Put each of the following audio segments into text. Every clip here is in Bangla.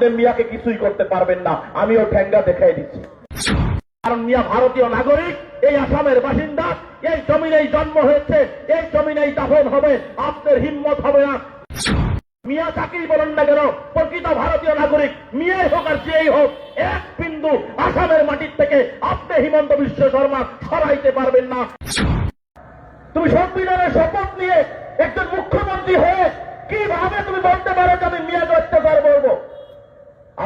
আপনি মিয়াকে কিছুই করতে পারবেন না, আমিও ঠেঙ্গা দেখাই দিচ্ছি। কারণ মিয়া ভারতীয় নাগরিক, এই আসামের বাসিন্দা, এই জমিনেই জন্ম হয়েছে, এই জমিনেই দাফন হবে, আপনার হিম্মত হবে না। মিয়া চাকরি বলেন না কেন, প্রকৃত ভারতীয় নাগরিক মিয়াই হোক আর যেই হোক, এক বিন্দু আসামের মাটির থেকে আপনি হিমন্ত বিশ্ব শর্মা সরাইতে পারবেন না। তুমি সংবিধানের শপথ নিয়ে একজন মুখ্যমন্ত্রী হয়ে কিভাবে তুমি বলতে পারো যে আমি মিয়াকে অত্যাচার করবো?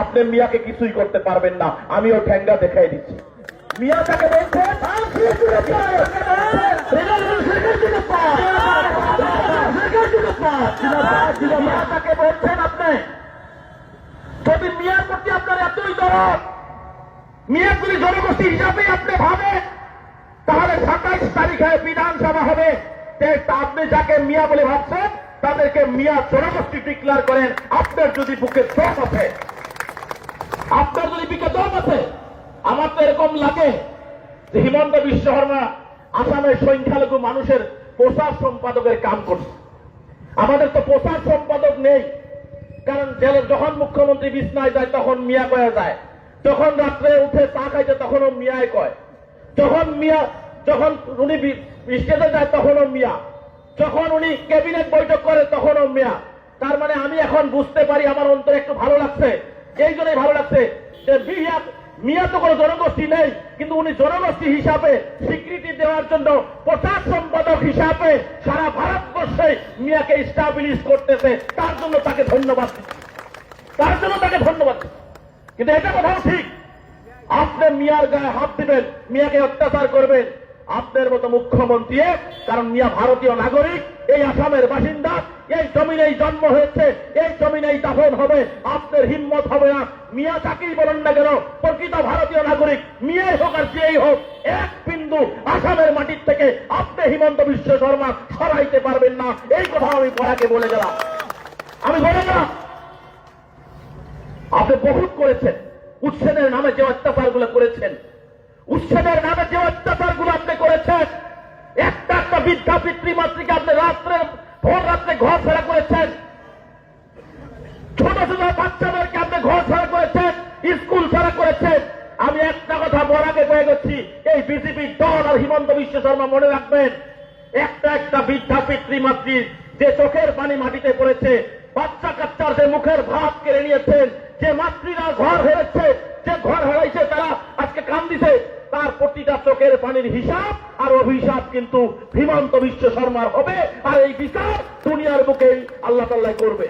আপনি মিয়াকে কিছুই করতে পারবেন না, আমিও ঠেঙ্গা দেখাই দিচ্ছি। মিয়া তাকে বলছে তাকে বলছেন আপনি যদি মিয়ার প্রতি আপনার এতই দরদ, মিয়ার যদি জনগোষ্ঠী হিসাবে আপনি ভাবেন, তাহলে 27 তারিখে বিধানসভা হবে, আপনি যাকে মিয়া বলে ভাবছেন তাদেরকে মিয়া জনগোষ্ঠী ডিক্লেয়ার করেন। আপনার যদি বুকে দম আছে, আপনার যদি বুকে দম আছে, আমার তো এরকম লাগে যে হিমন্ত বিশ্ব শর্মা আসামের সংখ্যালঘু মানুষের প্রচার সম্পাদকের কাম করছে। আমাদের তো প্রচার সম্পাদক নেই, কারণ যখন মুখ্যমন্ত্রী বিছনায় যায় তখন মিয়া কয়া যায়, যখন রাত্রে উঠে চা খাইছে তখনও মিয়ায় কয়, যখন উনি স্টেজে যায় তখনও মিয়া, যখন উনি ক্যাবিনেট বৈঠক করে তখনও মিয়া। তার মানে আমি এখন বুঝতে পারি, আমার অন্তরে একটু ভালো লাগছে, এই জন্যই ভালো লাগছে যে মিয়া তো কোনো জনগোষ্ঠী নেই, কিন্তু উনি জনগোষ্ঠী হিসাবে স্বীকৃতি দেওয়ার জন্য প্রচার সম্পাদক হিসাবে সারা ভারতবর্ষে মিয়াকে স্টাবলিশ করতেছে। তার জন্য তাকে ধন্যবাদ দিচ্ছি, তার জন্য তাকে ধন্যবাদ দিচ্ছি। কিন্তু এটা কথাও ঠিক, আপনি মিয়ার গায়ে হাত দিবেন, মিয়াকে অত্যাচার করবেন আপনার মতো মুখ্যমন্ত্রী, কারণ মিয়া ভারতীয় নাগরিক, এই আসামের বাসিন্দা, এই জমিনেই জন্ম হয়েছে, এই জমিনেই দাফন হবে, আপনার হিম্মত হবে না। মিয়া চাকরি বলেন না কেন, প্রকৃত ভারতীয় নাগরিক মিয়াই হোক আর যেই হোক, এক বিন্দু আসামের মাটির থেকে আপনি হিমন্ত বিশ্ব শর্মা সরাইতে পারবেন না। এই কথা আমি পড়াকে বলে গেলাম, আমি বলে গেলাম। আপনি বহুত করেছেন, উচ্ছেদের নামে যে অত্যাচার গুলো করেছেন, উচ্ছেদের নামে যে অত্যাচার গুলো আপনি করেছেন, একটা একটা বৃদ্ধা পিতৃমাতৃকে আপনি ভোর রাত্রে ঘর ছাড়া করেছেন, ছোট ছোট বাচ্চাদেরকে আপনি ঘর ছাড়া করেছেন, স্কুল ছাড়া করেছেন। আমি একটা কথা বলাকে কয়ে গেছি, এই বিজেপি দল আর হিমন্ত বিশ্ব শর্মা মনে রাখবেন, একটা একটা বৃদ্ধা পিতৃমাতৃ যে চোখের পানি মাটিতে পড়েছে, বাচ্চা কাচ্চার যে মুখের ভাত কেড়ে নিয়েছেন, যে মাতৃরা ঘর হেরেছে, যে ঘর হারাইছে, তারা আজকে কান্দিছে, তার প্রতিটা চোখের পানির হিসাব আর অভিশাপ কিন্তু হিমন্ত বিশ্ব শর্মার হবে। আর এই বিচার দুনিয়ার বুকেই আল্লাহ তাআলা করবে।